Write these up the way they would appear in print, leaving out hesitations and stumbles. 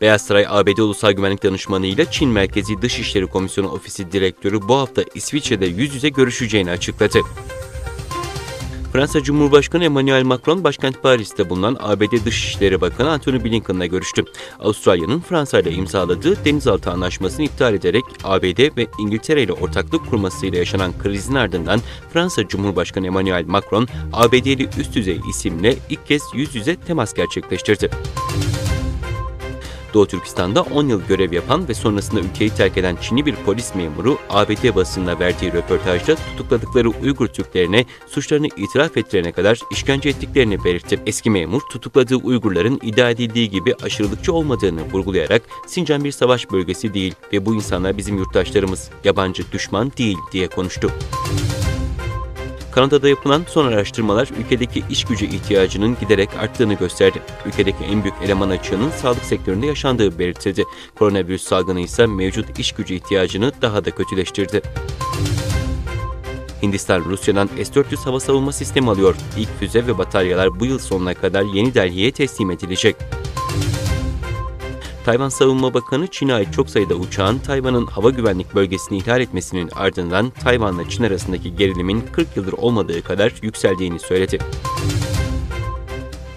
Beyaz Saray, ABD Ulusal Güvenlik Danışmanı ile Çin Merkezi Dışişleri Komisyonu Ofisi Direktörü bu hafta İsviçre'de yüz yüze görüşeceğini açıkladı. Fransa Cumhurbaşkanı Emmanuel Macron, başkent Paris'te bulunan ABD Dışişleri Bakanı Antony Blinken'la görüştü. Avustralya'nın Fransa ile imzaladığı denizaltı anlaşmasını iptal ederek ABD ve İngiltere ile ortaklık kurmasıyla yaşanan krizin ardından Fransa Cumhurbaşkanı Emmanuel Macron, ABD'li üst düzey isimle ilk kez yüz yüze temas gerçekleştirdi. Doğu Türkistan'da 10 yıl görev yapan ve sonrasında ülkeyi terk eden Çinli bir polis memuru, ABD basınına verdiği röportajda tutukladıkları Uygur Türklerine suçlarını itiraf ettirene kadar işkence ettiklerini belirtti. Eski memur, tutukladığı Uygurların iddia edildiği gibi aşırılıkçı olmadığını vurgulayarak Sincan bir savaş bölgesi değil ve bu insanlar bizim yurttaşlarımız, yabancı düşman değil diye konuştu. Kanada'da yapılan son araştırmalar ülkedeki iş gücü ihtiyacının giderek arttığını gösterdi. Ülkedeki en büyük eleman açığının sağlık sektöründe yaşandığı belirtildi. Koronavirüs salgını ise mevcut iş gücü ihtiyacını daha da kötüleştirdi. Hindistan, Rusya'dan S-400 hava savunma sistemi alıyor. İlk füze ve bataryalar bu yıl sonuna kadar Yeni Delhi'ye teslim edilecek. Tayvan Savunma Bakanı, Çin'e ait çok sayıda uçağın Tayvan'ın hava güvenlik bölgesini ihlal etmesinin ardından Tayvan'la Çin arasındaki gerilimin 40 yıldır olmadığı kadar yükseldiğini söyledi.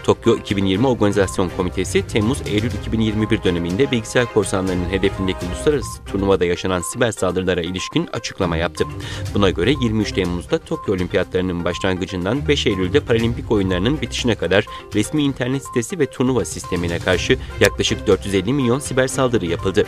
Tokyo 2020 Organizasyon Komitesi, Temmuz-Eylül 2021 döneminde bilgisayar korsanlarının hedefindeki uluslararası turnuvada yaşanan siber saldırılara ilişkin açıklama yaptı. Buna göre 23 Temmuz'da Tokyo Olimpiyatlarının başlangıcından 5 Eylül'de Paralimpik oyunlarının bitişine kadar resmi internet sitesi ve turnuva sistemine karşı yaklaşık 450 milyon siber saldırı yapıldı.